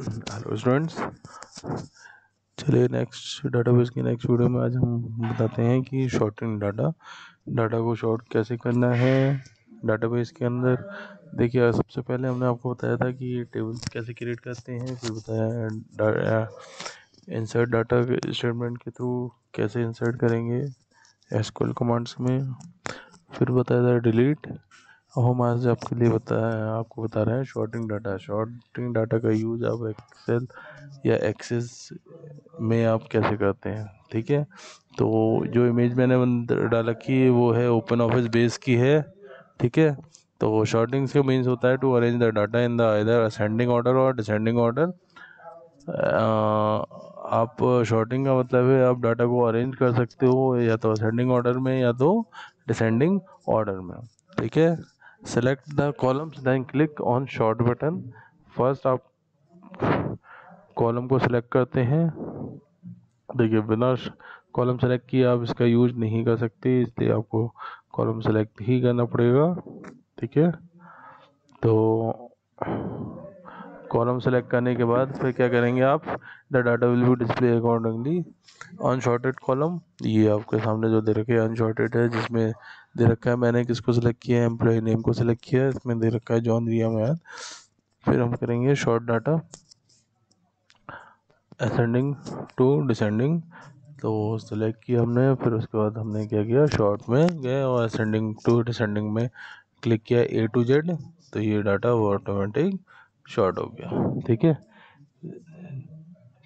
Hello students, चलिए next database की next video में आज हम बताते हैं कि शॉर्टिंग डाटा को शॉर्ट कैसे करना है डाटाबेस के अंदर। देखिए, सबसे पहले हमने आपको बताया था कि ये टेबल्स कैसे क्रिएट करते हैं, फिर बताया इंसर्ट डाटा स्टेटमेंट के थ्रू कैसे इंसर्ट करेंगे एसक्यूएल कमांड्स में, फिर बताया था डिलीट। अब हम आज आपको बता रहे हैं शॉर्टिंग डाटा का यूज़ आप एक्सेल या एक्सेस में आप कैसे करते हैं। ठीक है, तो जो इमेज मैंने डाल रखी है वो है ओपन ऑफिस बेस की है। ठीक है, तो शॉर्टिंग से मीन्स होता है to arrange the data in the either ascending order और डिसेंडिंग ऑर्डर। आप शॉर्टिंग का मतलब है आप डाटा को अरेंज कर सकते हो या तो असेंडिंग ऑर्डर में या तो डिसेंडिंग ऑर्डर में। ठीक है, select the columns then click on sort button. First आप कॉलम को सिलेक्ट करते हैं। देखिए, बिना कॉलम सेलेक्ट किए आप इसका यूज नहीं कर सकते, इसलिए आपको कॉलम सेलेक्ट ही करना पड़ेगा। ठीक है, तो कॉलम सेलेक्ट करने के बाद फिर क्या करेंगे आप, the data will be display accordingly unsorted column. ये आपके सामने जो दे रखे है अनशॉर्टेड है, जिसमें दे रखा है मैंने किसको सिलेक्ट किया है, एम्प्लॉय नेम को सिलेक्ट किया है, इसमें दे रखा है जॉन रिया मैथ। फिर हम करेंगे sort data ascending to descending, तो सेलेक्ट किया हमने। फिर उसके बाद हमने क्या किया, शॉर्ट में गए और असेंडिंग टू डिसेंडिंग में क्लिक किया A to Z, तो ये डाटा वो ऑटोमेटिक शॉर्ट हो गया। ठीक है,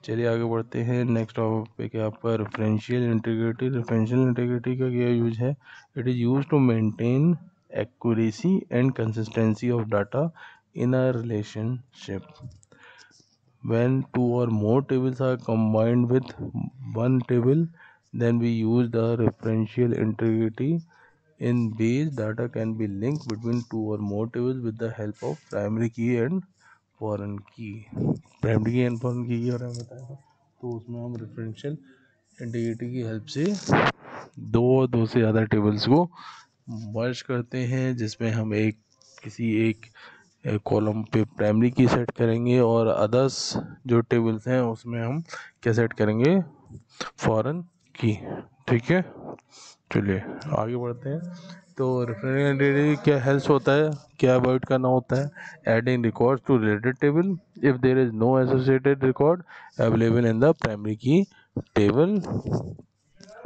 चलिए आगे बढ़ते हैं। नेक्स्ट टॉपिक है आपका रेफरेंशियल इंटीग्रिटी का क्या यूज है। It is use to maintain accuracy and consistency of data in a relationship. When two or more tables are combined with one table, then we use the referential integrity. In base, data can be linked between two or more tables with the help of primary key and foreign key. Primary की and foreign की और हमें बताया था, तो उसमें हम referential integrity की हेल्प से दो से ज़्यादा टेबल्स को मर्ज करते हैं, जिसमें हम किसी एक कॉलम पे प्राइमरी की सेट करेंगे और अदर्स जो टेबल्स हैं उसमें हम क्या सेट करेंगे, फॉरेन की। ठीक है, चलिए आगे बढ़ते हैं। तो रेफरेंशियल क्या हेल्प होता है, क्या अवॉइड करना होता है, adding records to related table if there is no associated record available in the primary key table,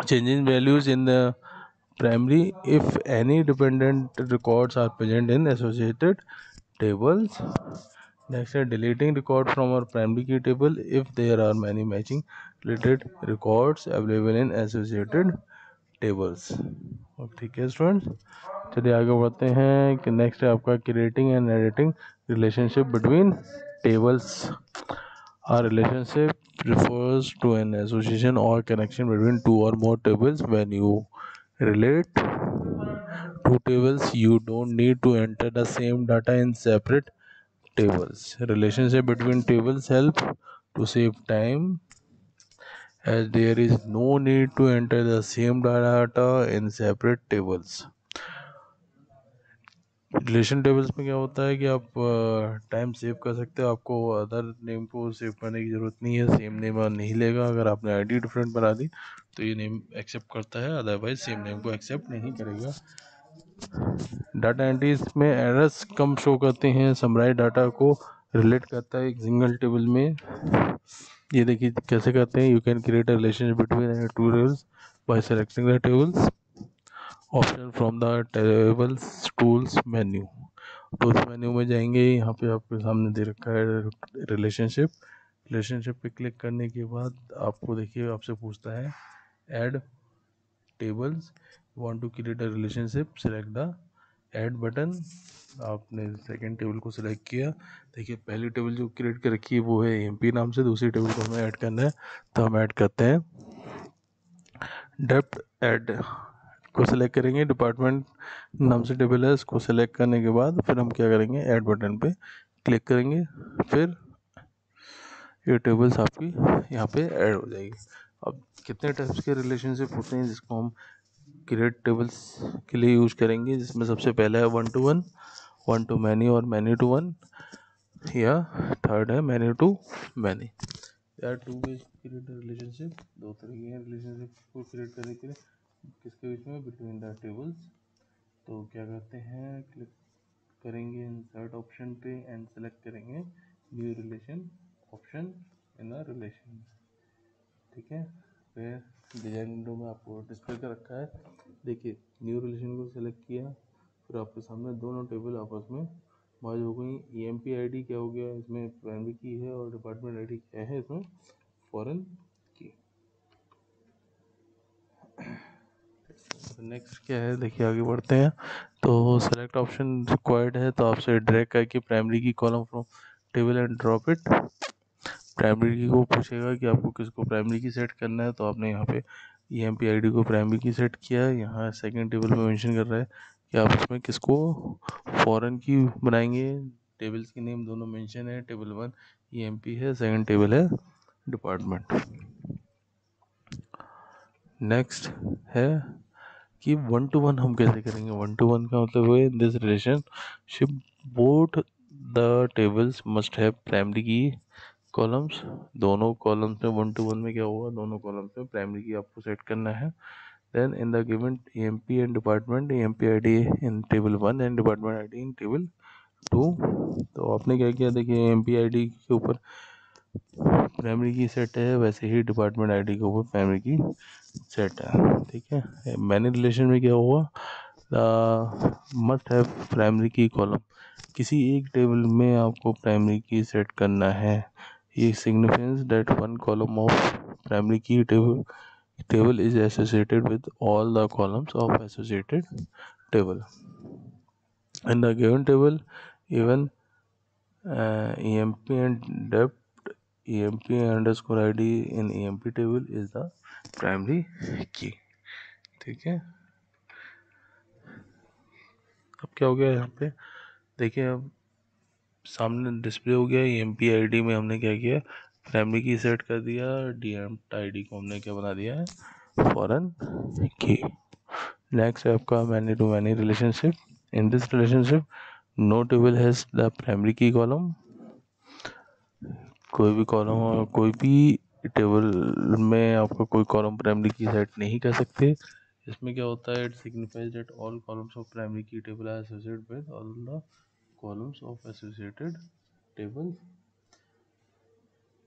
changing values in the primary if any dependent records are present in associated tables. Next है deleting record from our primary key table if there are many matching related records available in associated tables. ठीक है students, चलिए आगे बढ़ते हैं कि next है आपका creating and editing relationship between tables. A relationship refers to an association or connection between two or more tables. When you relate two tables, you don't need to enter the same data in separate tables. Relationship between tables help to save time, as there is no need to enter the same data in separate tables. Relation tables में क्या होता है कि आप time save कर सकते हो, आपको अदर नेम को सेव करने की ज़रूरत नहीं है, सेम नेम नहीं लेगा। अगर आपने आईडी डिफरेंट बना दी तो ये नेम एक्सेप्ट करता है, अदरवाइज सेम नेम को एक्सेप्ट नहीं करेगा। डाटा एंट्रीज में एरर्स कम शो करते हैं, समराइज डाटा को रिलेट करता है एक सिंगल टेबल में। ये देखिए कैसे करते हैं, you can create a relationship between two tables bye selecting the tables option from the tables tools menu. Tools menu में जाएंगे, यहाँ पे आपके सामने दे रखा है रिलेशनशिप पे क्लिक करने के बाद आपको देखिए आपसे पूछता है add tables, want to create a relationship, select the add button. आपने सेकेंड टेबल को सिलेक्ट किया। देखिए पहली टेबल जो क्रिएट कर रखी है वो है एमपी नाम से, दूसरी टेबल को हमें ऐड करना है, तो हम ऐड करते हैं डेप्थ ऐड को सिलेक्ट करेंगे। डिपार्टमेंट नाम से टेबल है, इसको सिलेक्ट करने के बाद फिर हम क्या करेंगे, ऐड बटन पे क्लिक करेंगे, फिर ये टेबल्स आपकी यहाँ पे ऐड हो जाएगी। अब कितने टाइप्स के रिलेशनशिप होते हैं जिसको हम क्रिएट टेबल्स के लिए यूज करेंगे, जिसमें सबसे पहला है 1 to 1, 1 to many और many to 1। या थर्ड है मैनी टू मैनी। यार टू वेज क्रिएट रिलेशनशिप, दो तरीके हैं रिलेशनशिप को क्रिएट करने के लिए किसके बीच में, बिटवीन द टेबल्स। तो क्या करते हैं, क्लिक करेंगे इंसर्ट ऑप्शन पे एंड सेलेक्ट करेंगे new relation option in a relation. ठीक है, फिर डिजाइन विंडो में आपको डिस्प्ले कर रखा है, देखिए न्यू रिलेशन को सेलेक्ट किया, फिर आपके सामने दोनों टेबल आपस में मर्ज हो गई। ईएमपी आईडी क्या हो गया, इसमें प्राइमरी की है और डिपार्टमेंट आईडी क्या है, इसमें फॉरेन की। नेक्स्ट क्या है, देखिए आगे बढ़ते हैं। तो सेलेक्ट ऑप्शन रिक्वायर्ड है, तो आपसे ड्रैग करके primary key column from table and drop it. Primary की को पूछेगा कि आपको किसको प्राइमरी की सेट करना है, तो आपने यहाँ पे ईएमपी आईडी को प्राइमरी की सेट किया है। यहाँ सेकंड टेबल में मेंशन कर रहा है कि आप इसमें किसको फॉरेन की बनाएंगे। टेबल्स की नेम दोनों मेंशन है, टेबल 1 ईएमपी है, सेकंड टेबल है डिपार्टमेंट। नेक्स्ट है कि 1 to 1 हम कैसे करेंगे। 1 to 1 का मतलब है, इन this relationship both the tables must have primary की कॉलम्स। दोनों कॉलम्स में 1 to 1 में क्या होगा, दोनों कॉलम्स में प्राइमरी की आपको सेट करना है। Then in the given EMP and department, EMP ID in table 1 and department ID in table 2। तो आपने क्या किया, देखिए ईएमपी आईडी के ऊपर प्राइमरी की सेट है, वैसे ही डिपार्टमेंट आईडी के ऊपर प्राइमरी की सेट है। ठीक है, मैनी रिलेशन में क्या हुआ, must have primary key column, किसी एक टेबल में आपको प्राइमरी की सेट करना है। ये significance that one column of primary की table is associated with all the columns of associated table. In the given table, even EMP and depth EMP underscore ID in EMP table is the primary key। ठीक है, अब क्या हो गया यहाँ पे, देखिए अब सामने डिस्प्ले हो गया। EMP ID में हमने क्या किया, प्राइमरी की सेट कर दिया, डीएम्प आईडी को हमने क्या बना दिया है, फॉरेन की। नेक्स्ट है आपका many to many relationship. In this relationship no table has the primary key column. कोई भी कॉलम और कोई भी टेबल में आपका कोई कॉलम प्राइमरी की सेट नहीं कर सकते। इसमें क्या होता है, it signifies that all columns of primary key table are associated with all the columns of associated table.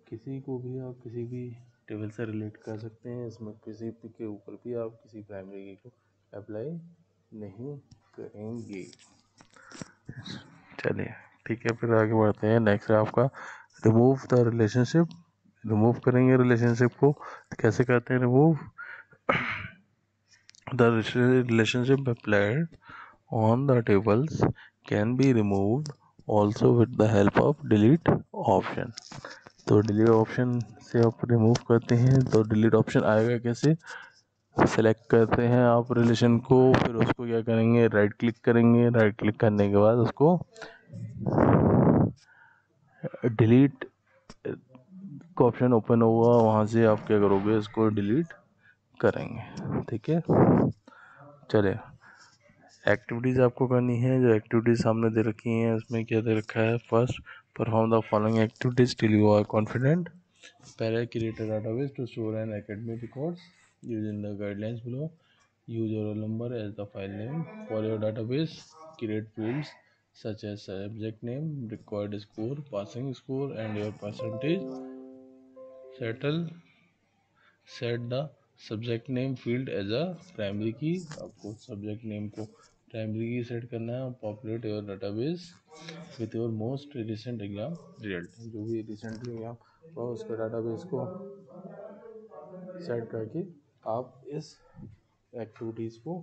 किसी को भी आप किसी भी टेबल से रिलेट कर सकते हैं, इसमें किसी के ऊपर भी आप किसी प्राइमरी की को अप्लाई नहीं करेंगे। चलिए ठीक है, फिर आगे बढ़ते हैं। नेक्स्ट है आपका रिमूव द रिलेशनशिप। रिमूव करेंगे रिलेशनशिप को, कैसे करते हैं remove, the relationship applied on the tables can be removed also with the help of delete option. तो डिलीट ऑप्शन से आप रिमूव करते हैं, तो डिलीट ऑप्शन आएगा कैसे, सेलेक्ट करते हैं आप रिलेशन को, फिर उसको क्या करेंगे, राइट क्लिक करेंगे, राइट क्लिक करने के बाद उसको डिलीट का ऑप्शन ओपन होगा, वहाँ से आप क्या करोगे, इसको डिलीट करेंगे। ठीक है, चलिए एक्टिविटीज़ आपको करनी है। जो एक्टिविटीज़ सामने दे रखी हैं उसमें क्या दे रखा है, first perform the following activities till you are confident. पहले create a database to store an academic records using the guidelines below. Use your roll number as the file name for your database. Create fields such as subject name, required score, passing score, and your percentage. Settle Set the subject name field as a primary key। आपको subject name को primary की set करना है। Populate your database with your most recent exam result। जो भी recently exam हुआ उसके database को सेट करके आप इस एक्टिविटीज़ को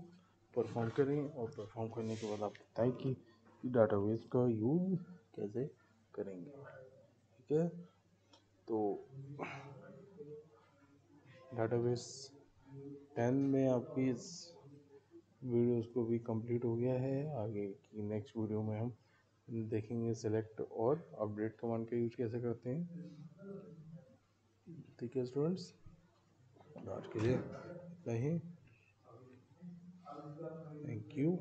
परफॉर्म करें, और परफॉर्म करने के बाद आप बताएं कि डाटाबेस का यूज़ कैसे करेंगे। ठीक है, तो डाटाबेस 10 में आपकी इस वीडियोस को भी कंप्लीट हो गया है। आगे की नेक्स्ट वीडियो में हम देखेंगे सेलेक्ट और अपडेट कमांड का यूज़ कैसे करते हैं। ठीक है स्टूडेंट्स, आज के लिए इतना ही। Thank you.